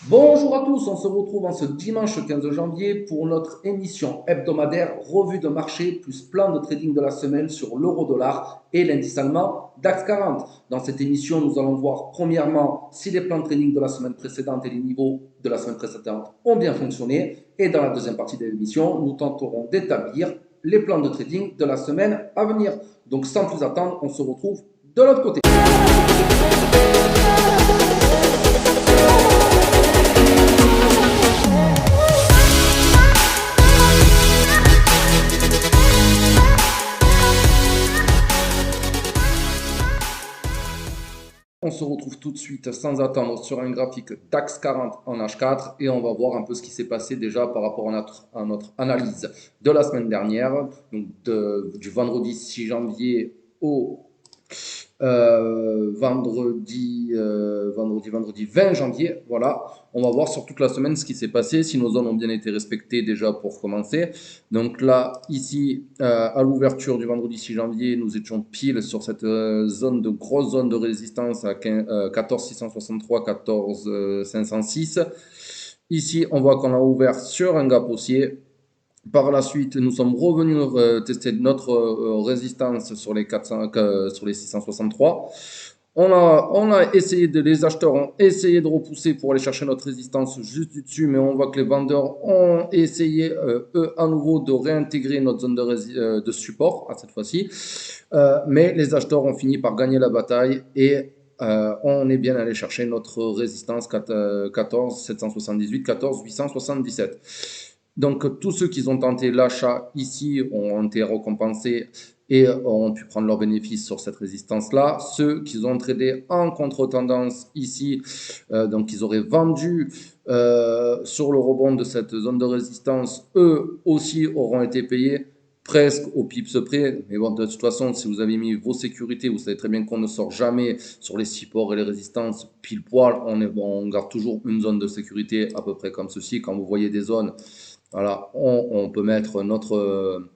Bonjour à tous, on se retrouve en ce dimanche 15 janvier pour notre émission hebdomadaire revue de marché plus plan de trading de la semaine sur l'euro-dollar et l'indice allemand DAX 40. Dans cette émission, nous allons voir premièrement si les plans de trading de la semaine précédente et les niveaux de la semaine précédente ont bien fonctionné. Et dans la deuxième partie de l'émission, nous tenterons d'établir les plans de trading de la semaine à venir. Donc sans plus attendre, on se retrouve de l'autre côté. On se retrouve tout de suite sans attendre sur un graphique DAX 40 en H4 et on va voir un peu ce qui s'est passé déjà par rapport à notre analyse de la semaine dernière, donc du vendredi 6 janvier au vendredi 20 janvier. Voilà, on va voir sur toute la semaine ce qui s'est passé, si nos zones ont bien été respectées déjà pour commencer. Donc là, ici, à l'ouverture du vendredi 6 janvier, nous étions pile sur cette grosse zone de résistance à 14 663, 14 506. Ici, on voit qu'on a ouvert sur un gap haussier. Par la suite, nous sommes revenus tester notre résistance sur les 400, sur les 663. On a essayé les acheteurs ont essayé de repousser pour aller chercher notre résistance juste du dessus, mais on voit que les vendeurs ont essayé, eux, à nouveau, de réintégrer notre zone de support, à cette fois-ci. Mais les acheteurs ont fini par gagner la bataille et on est bien allé chercher notre résistance 14 778, 14 877. Donc, tous ceux qui ont tenté l'achat ici ont été récompensés et ont pu prendre leurs bénéfices sur cette résistance-là. Ceux qui ont tradé en contre-tendance ici, donc ils auraient vendu sur le rebond de cette zone de résistance, eux aussi auront été payés presque au pips près. Mais bon, de toute façon, si vous avez mis vos sécurités, vous savez très bien qu'on ne sort jamais sur les supports et les résistances pile poil. On garde toujours une zone de sécurité à peu près comme ceci. Quand vous voyez des zones, voilà, on peut mettre notre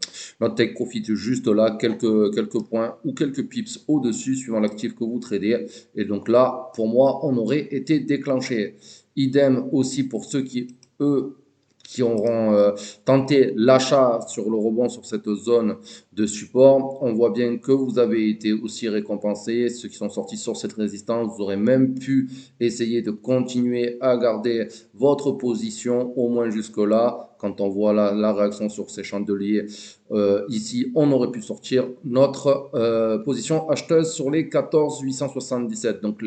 take profit juste là, quelques points ou quelques pips au-dessus, suivant l'actif que vous tradez. Et donc là, pour moi, on aurait été déclenché. Idem aussi pour ceux eux, qui auront tenté l'achat sur le rebond sur cette zone de support. On voit bien que vous avez été aussi récompensés. Ceux qui sont sortis sur cette résistance, vous aurez même pu essayer de continuer à garder votre position au moins jusque-là. Quand on voit la réaction sur ces chandeliers, ici, on aurait pu sortir notre position acheteuse sur les 14 877. Donc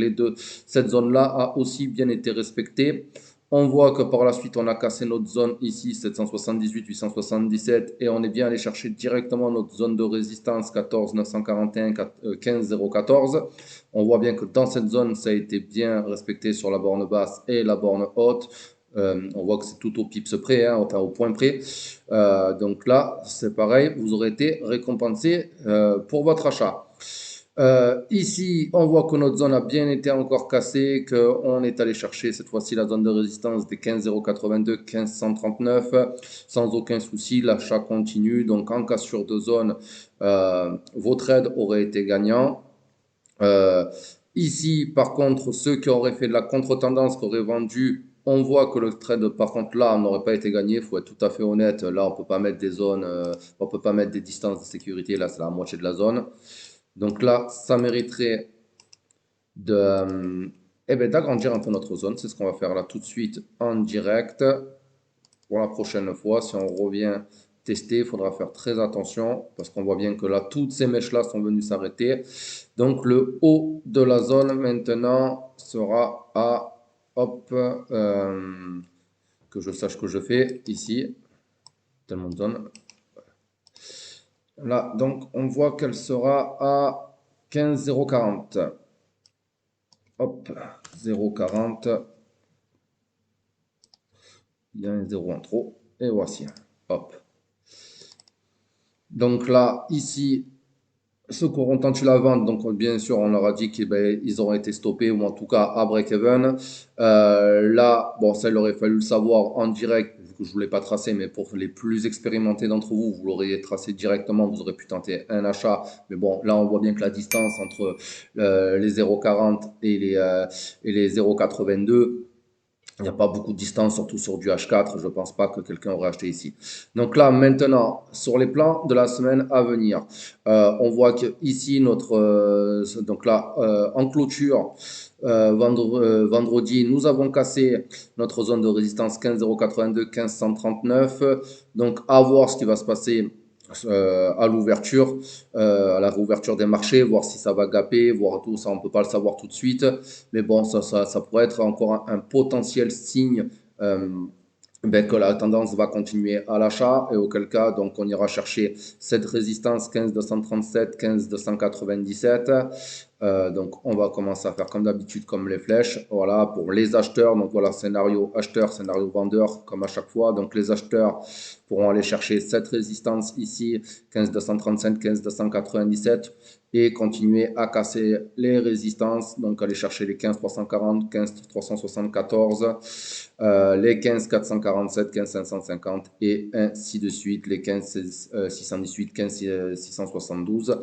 cette zone-là a aussi bien été respectée. On voit que par la suite, on a cassé notre zone ici, 778, 877, et on est bien allé chercher directement notre zone de résistance, 14 941, 15 014. On voit bien que dans cette zone, ça a été bien respecté sur la borne basse et la borne haute. On voit que c'est tout au pips près, hein, enfin au point près. Donc là, c'est pareil, vous aurez été récompensé pour votre achat. Ici, on voit que notre zone a bien été encore cassée, qu'on est allé chercher cette fois-ci la zone de résistance des 15 082, 15 139, sans aucun souci, l'achat continue. Donc en cassure de zone, vos trades auraient été gagnants. Euh, Ici, par contre, ceux qui auraient fait de la contre-tendance, qui auraient vendu, on voit que le trade, par contre, là, n'aurait pas été gagné. Il faut être tout à fait honnête. Là, on peut pas mettre des zones, on peut pas mettre des distances de sécurité. Là, c'est la moitié de la zone. Donc là, ça mériterait d'agrandir un peu notre zone. C'est ce qu'on va faire là tout de suite en direct. Pour la prochaine fois, si on revient tester, il faudra faire très attention parce qu'on voit bien que là, toutes ces mèches-là sont venues s'arrêter. Donc le haut de la zone maintenant sera à, hop, que je sache que je fais ici, tellement de zone. Là, donc on voit qu'elle sera à 15 040. Hop, 0,40. Il y a un 0 en trop. Et voici. Hop. Donc là, ici, ceux qui auront tenté la vente, donc bien sûr, on leur a dit qu'ils ils auraient été stoppés ou en tout cas à break-even. Là, bon, ça, il aurait fallu le savoir en direct, vu que je ne voulais pas tracer, mais pour les plus expérimentés d'entre vous, vous l'auriez tracé directement, vous aurez pu tenter un achat. Mais bon, là, on voit bien que la distance entre les 0,40 et les 0,82, Il n'y a pas beaucoup de distance, surtout sur du H4. Je ne pense pas que quelqu'un aurait acheté ici. Donc là, maintenant, sur les plans de la semaine à venir, on voit que ici, donc là, en clôture, vendredi, nous avons cassé notre zone de résistance 15,082, 15,139. Donc, à voir ce qui va se passer à l'ouverture, à la réouverture des marchés, voir si ça va gaper, voir tout ça, on ne peut pas le savoir tout de suite. Mais bon, ça pourrait être encore un potentiel signe euh, ben, que la tendance va continuer à l'achat et auquel cas, donc, on ira chercher cette résistance 15,237, 15,297. Donc, on va commencer à faire comme d'habitude, comme les flèches. Voilà, pour les acheteurs. Donc, voilà, scénario acheteur, scénario vendeur, comme à chaque fois. Donc, les acheteurs pourront aller chercher cette résistance ici, 15,235, 15,297 et continuer à casser les résistances. Donc, aller chercher les 15,340, 15,374, les 15,447, 15,550 et ainsi de suite, les 15,618, 15,672.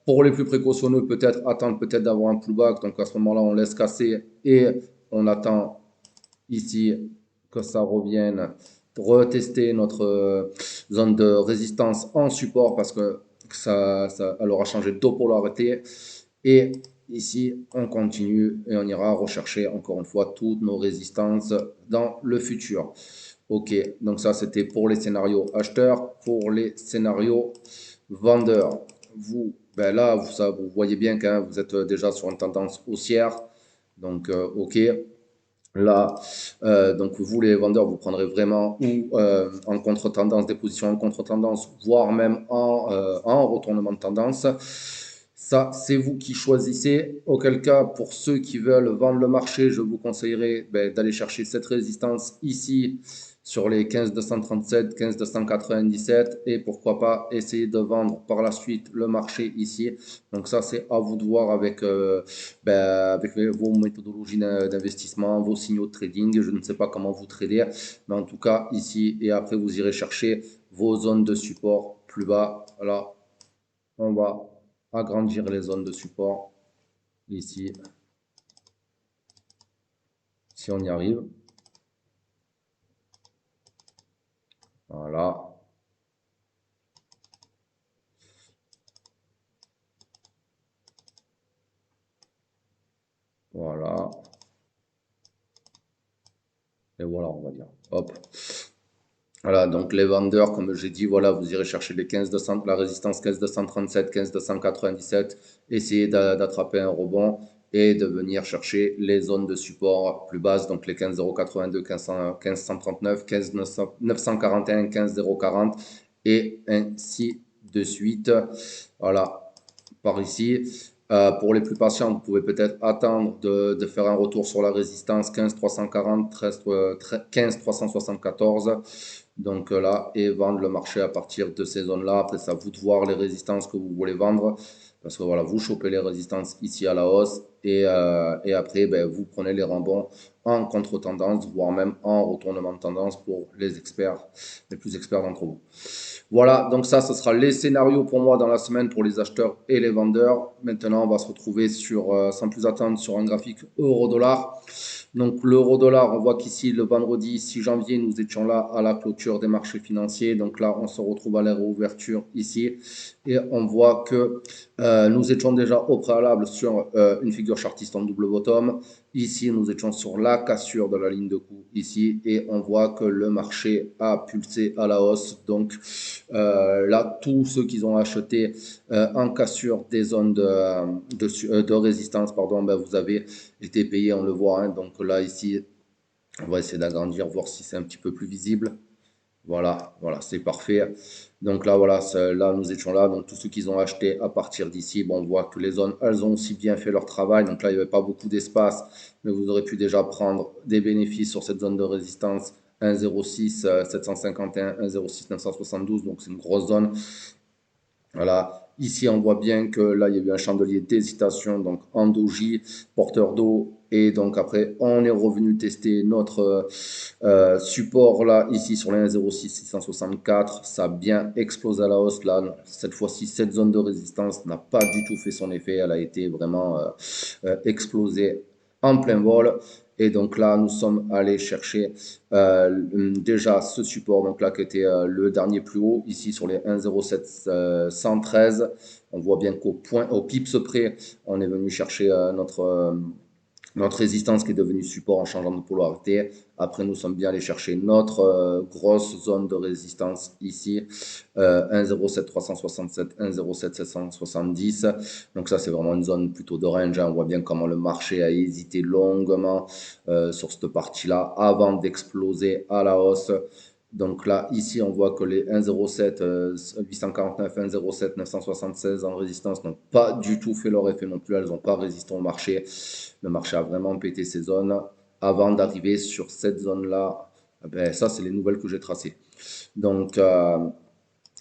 Pour les plus précautionneux, peut-être attendre peut-être d'avoir un pullback. Donc à ce moment-là, on laisse casser et on attend ici que ça revienne, retester notre zone de résistance en support parce que elle aura changé de polarité. Et ici, on continue et on ira rechercher encore une fois toutes nos résistances dans le futur. Ok, donc ça c'était pour les scénarios acheteurs. Pour les scénarios vendeurs, ben là, vous voyez bien que vous êtes déjà sur une tendance haussière. Donc, ok. Là, donc vous les vendeurs, vous prendrez vraiment ou en contre-tendance, des positions en contre-tendance, voire même en retournement de tendance. Ça, c'est vous qui choisissez. Auquel cas, pour ceux qui veulent vendre le marché, je vous conseillerais ben, d'aller chercher cette résistance ici sur les 15,237, 15,297 et pourquoi pas essayer de vendre par la suite le marché ici. Donc ça, c'est à vous de voir avec vos méthodologies d'investissement, vos signaux de trading. Je ne sais pas comment vous tradez, mais en tout cas ici et après vous irez chercher vos zones de support plus bas. Là, on va agrandir les zones de support ici, si on y arrive. Voilà, voilà, et voilà, on va dire. Hop. Voilà, donc les vendeurs, comme j'ai dit, voilà, vous irez chercher les 15 la résistance 15 237, 15 297, essayez d'attraper un rebond et de venir chercher les zones de support plus basses, donc les 15 082, 15 139, 15 941, 15 040 et ainsi de suite. Voilà, par ici. Pour les plus patients, vous pouvez peut-être attendre de faire un retour sur la résistance 15 340, 15 374. Donc là, et vendre le marché à partir de ces zones-là. Après, c'est à vous de voir les résistances que vous voulez vendre. Parce que voilà, vous chopez les résistances ici à la hausse et après, ben, vous prenez les rebonds en contre-tendance, voire même en retournement de tendance pour les experts, les plus experts d'entre vous. Voilà, donc ça, ce sera les scénarios pour moi dans la semaine pour les acheteurs et les vendeurs. Maintenant, on va se retrouver sans plus attendre, sur un graphique euro-dollar. Donc l'euro-dollar, on voit qu'ici, le vendredi 6 janvier, nous étions là à la clôture des marchés financiers. Donc là, on se retrouve à la réouverture ici. Et on voit que nous étions déjà au préalable sur une figure chartiste en double bottom. Ici, nous étions sur la cassure de la ligne de coup ici. Et on voit que le marché a pulsé à la hausse. Donc là, tous ceux qui ont acheté en cassure des zones de résistance, pardon, ben, vous avez été payé, on le voit. Hein. Donc là, ici, on va essayer d'agrandir, voir si c'est un petit peu plus visible. Voilà, voilà, c'est parfait. Donc là, voilà, là, nous étions là. Donc tous ceux qui ont acheté à partir d'ici, bon, on voit que les zones, elles ont aussi bien fait leur travail. Donc là, il n'y avait pas beaucoup d'espace, mais vous aurez pu déjà prendre des bénéfices sur cette zone de résistance 1,06 751, 1,06 972. Donc c'est une grosse zone. Voilà. Ici, on voit bien que là, il y a eu un chandelier d'hésitation, donc en doji, porteur d'eau. Et donc après, on est revenu tester notre support là, ici sur les 1,06 664. Ça a bien explosé à la hausse là. Cette fois-ci, cette zone de résistance n'a pas du tout fait son effet. Elle a été vraiment explosée en plein vol. Et donc là, nous sommes allés chercher déjà ce support, donc là qui était le dernier plus haut, ici sur les 1,07 113. On voit bien au pips près, on est venu chercher notre résistance qui est devenue support en changeant de polarité. Après, nous sommes bien allés chercher notre grosse zone de résistance ici, 1,07 367, 1,07 770. Donc ça, c'est vraiment une zone plutôt de range, hein. On voit bien comment le marché a hésité longuement sur cette partie-là avant d'exploser à la hausse. Donc là, ici, on voit que les 1,07 849, 1,07 976 en résistance n'ont pas du tout fait leur effet non plus. Elles n'ont pas résisté au marché. Le marché a vraiment pété ces zones avant d'arriver sur cette zone-là. Ben, ça, c'est les nouvelles que j'ai tracées. Donc,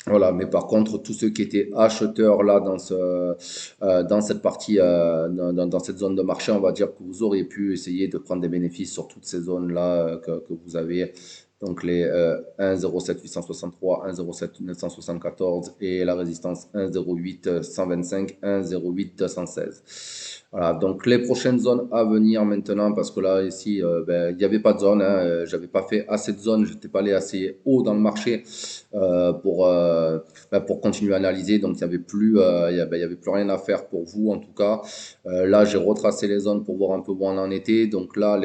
voilà, mais par contre, tous ceux qui étaient acheteurs là dans cette partie, dans cette zone de marché, on va dire que vous auriez pu essayer de prendre des bénéfices sur toutes ces zones-là que vous avez. Donc les 1,07 863, 1,07 974 et la résistance 1,08 125, 1,08 216. Voilà, donc les prochaines zones à venir maintenant, parce que là, ici, ben, il n'y avait pas de zone, hein, j'avais pas fait assez de zones, j'étais pas allé assez haut dans le marché pour continuer à analyser. Donc, il y avait plus rien à faire pour vous, en tout cas. Là, j'ai retracé les zones pour voir un peu où on en était. Donc là,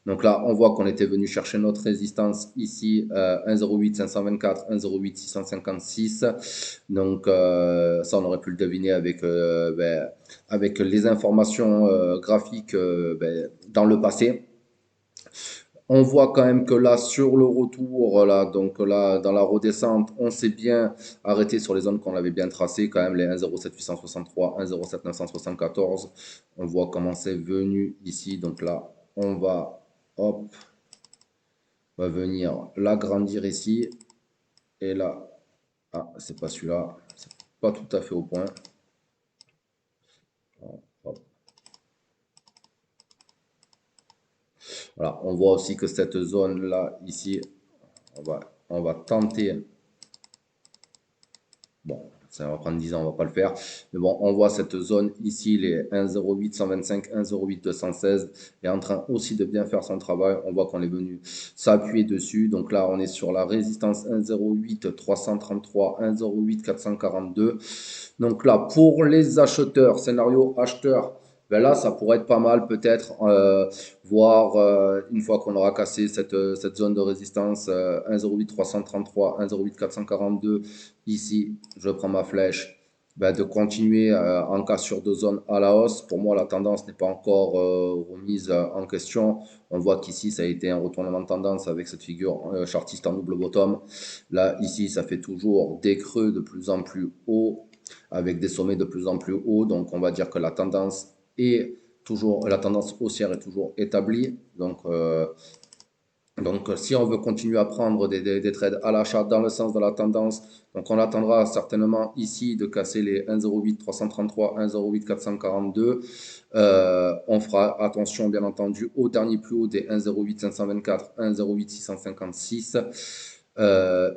donc là, on voit qu'on était venu chercher notre résistance ici, 1,08 524, 1,08 656. Donc ça, on aurait pu le deviner avec les informations graphiques dans le passé. On voit quand même que là, sur le retour, là, donc là, dans la redescente, on s'est bien arrêté sur les zones qu'on avait bien tracées, quand même, les 1,07 863, 1,07 974. On voit comment c'est venu ici. Donc là, hop, on va venir l'agrandir ici. Et là, ah, c'est pas celui-là, c'est pas tout à fait au point. Hop. Voilà, on voit aussi que cette zone-là, ici, on va tenter. Bon, ça va prendre 10 ans, on va pas le faire. Mais bon, on voit cette zone ici, les 1,08 125, 1,08 216, est en train aussi de bien faire son travail. On voit qu'on est venu s'appuyer dessus. Donc là, on est sur la résistance 1,08 333, 1,08 442. Donc là, pour les acheteurs, scénario acheteur, ben là, ça pourrait être pas mal peut-être, voir une fois qu'on aura cassé cette zone de résistance 1,08 333, 1,08 442. Ici, je prends ma flèche, ben, de continuer en cassure de zone à la hausse. Pour moi, la tendance n'est pas encore remise en question. On voit qu'ici, ça a été un retournement de tendance avec cette figure chartiste en double bottom. Là, ici, ça fait toujours des creux de plus en plus hauts avec des sommets de plus en plus hauts. Donc, on va dire que la tendance haussière est toujours établie. Donc, si on veut continuer à prendre des trades à l'achat dans le sens de la tendance, donc on attendra certainement ici de casser les 1,08 333, 1,08 442. On fera attention, bien entendu, au dernier plus haut des 1,08 524, 1,08 656.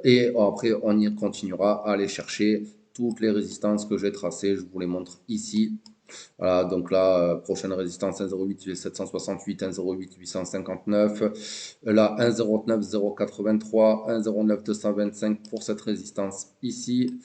Et après, on y continuera à aller chercher toutes les résistances que j'ai tracées. Je vous les montre ici. Voilà, donc là, prochaine résistance 1,08 768, 1,08 859. Là, 1,09 083, 1,09 225 pour cette résistance ici.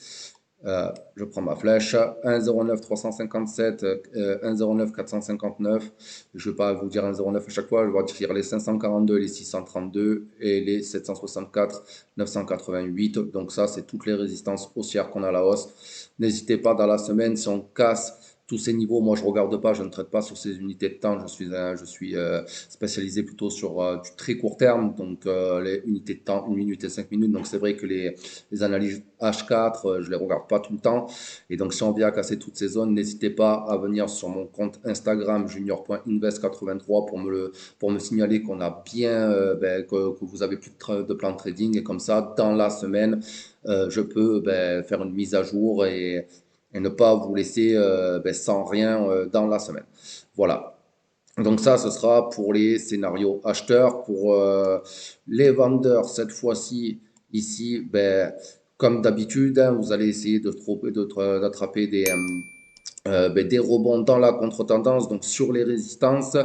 Je prends ma flèche, 1,09 357, 1,09 459. Je ne vais pas vous dire 1,09 à chaque fois, je vais dire les 542, les 632 et les 764, 988. Donc ça, c'est toutes les résistances haussières qu'on a à la hausse. N'hésitez pas dans la semaine, si on casse tous ces niveaux, moi je regarde pas, je ne traite pas sur ces unités de temps, je suis spécialisé plutôt sur du très court terme, donc les unités de temps, 1 minute et 5 minutes, donc c'est vrai que les analyses H4, je les regarde pas tout le temps, et donc si on vient à casser toutes ces zones, n'hésitez pas à venir sur mon compte Instagram junior.invest83 pour me signaler qu'on a bien, que vous avez plus de plan de trading, et comme ça, dans la semaine, je peux faire une mise à jour et ne pas vous laisser sans rien dans la semaine. Voilà. Donc ça, ce sera pour les scénarios acheteurs. Pour les vendeurs, cette fois-ci, ici, comme d'habitude, hein, vous allez essayer d'attraper des rebonds dans la contre-tendance, donc sur les résistances.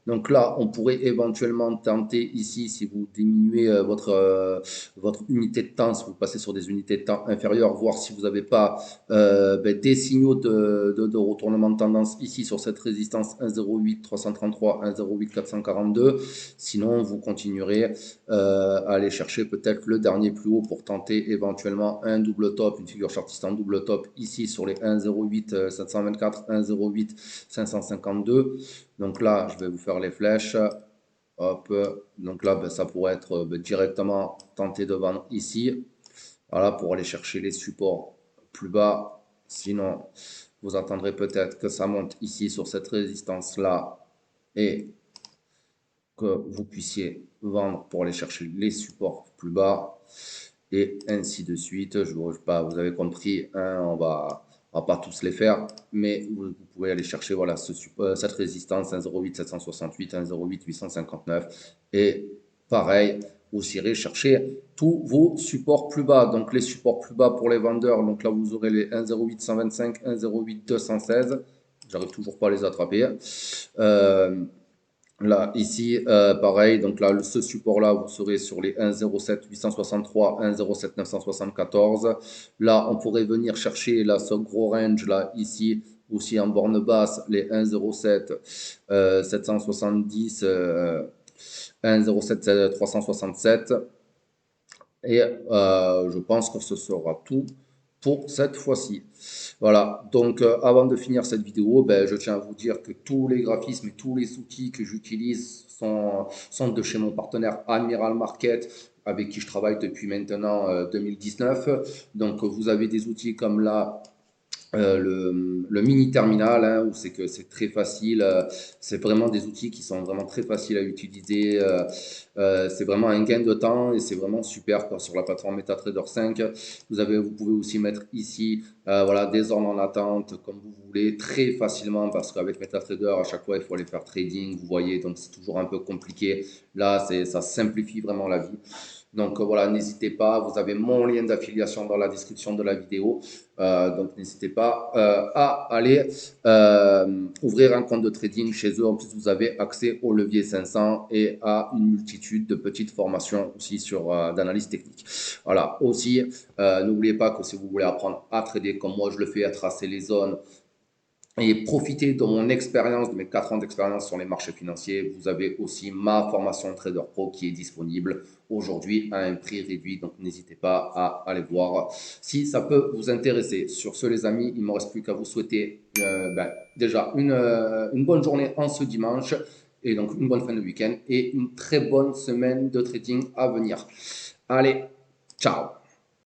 Donc là, on pourrait éventuellement tenter ici, si vous diminuez votre unité de temps, si vous passez sur des unités de temps inférieures, voir si vous n'avez pas des signaux de retournement de tendance ici sur cette résistance 1,08 333, 1,08 442. Sinon, vous continuerez à aller chercher peut-être le dernier plus haut pour tenter éventuellement un double top, une figure chartiste en double top ici sur les 1,08 724, 1,08 552. Donc là, je vais vous faire les flèches. Hop. Donc là, ça pourrait être directement tenté de vendre ici. Voilà, pour aller chercher les supports plus bas. Sinon, vous attendrez peut-être que ça monte ici sur cette résistance-là et que vous puissiez vendre pour aller chercher les supports plus bas et ainsi de suite. Je vous pas, vous avez compris, hein, on va pas tous les faire, mais vous pouvez aller chercher voilà cette résistance 1,08 768, 1,08 859 et pareil, vous irez chercher tous vos supports plus bas. Donc les supports plus bas pour les vendeurs, donc là vous aurez les 1,08 125, 1,08 216. J'arrive toujours pas à les attraper. Là, ici, pareil, donc là, ce support-là, vous serez sur les 1,07 863, 1,07 974. Là, on pourrait venir chercher là, ce gros range, là, ici, aussi en borne basse, les 1,07 770, 1,07 367. Et je pense que ce sera tout pour cette fois-ci. Voilà, donc avant de finir cette vidéo, ben, je tiens à vous dire que tous les graphismes et tous les outils que j'utilise sont de chez mon partenaire Admiral Market, avec qui je travaille depuis maintenant 2019. Donc vous avez des outils comme là, le mini terminal, hein, où c'est que c'est très facile. C'est vraiment des outils qui sont vraiment très faciles à utiliser. C'est vraiment un gain de temps et c'est vraiment super quoi, sur la plateforme MetaTrader 5. Vous pouvez aussi mettre ici voilà, des ordres en attente comme vous voulez très facilement parce qu'avec MetaTrader, à chaque fois, il faut aller faire trading. Vous voyez, donc c'est toujours un peu compliqué. Là, ça simplifie vraiment la vie. Donc voilà, n'hésitez pas, vous avez mon lien d'affiliation dans la description de la vidéo. Donc n'hésitez pas à aller ouvrir un compte de trading chez eux. En plus, vous avez accès au levier 500 et à une multitude de petites formations aussi sur d'analyse technique. Voilà, aussi, n'oubliez pas que si vous voulez apprendre à trader comme moi je le fais, à tracer les zones, et profitez de mon expérience, de mes 4 ans d'expérience sur les marchés financiers. Vous avez aussi ma formation Trader Pro qui est disponible aujourd'hui à un prix réduit. Donc n'hésitez pas à aller voir si ça peut vous intéresser. Sur ce les amis, il ne me reste plus qu'à vous souhaiter déjà une bonne journée en ce dimanche et donc une bonne fin de week-end et une très bonne semaine de trading à venir. Allez, ciao!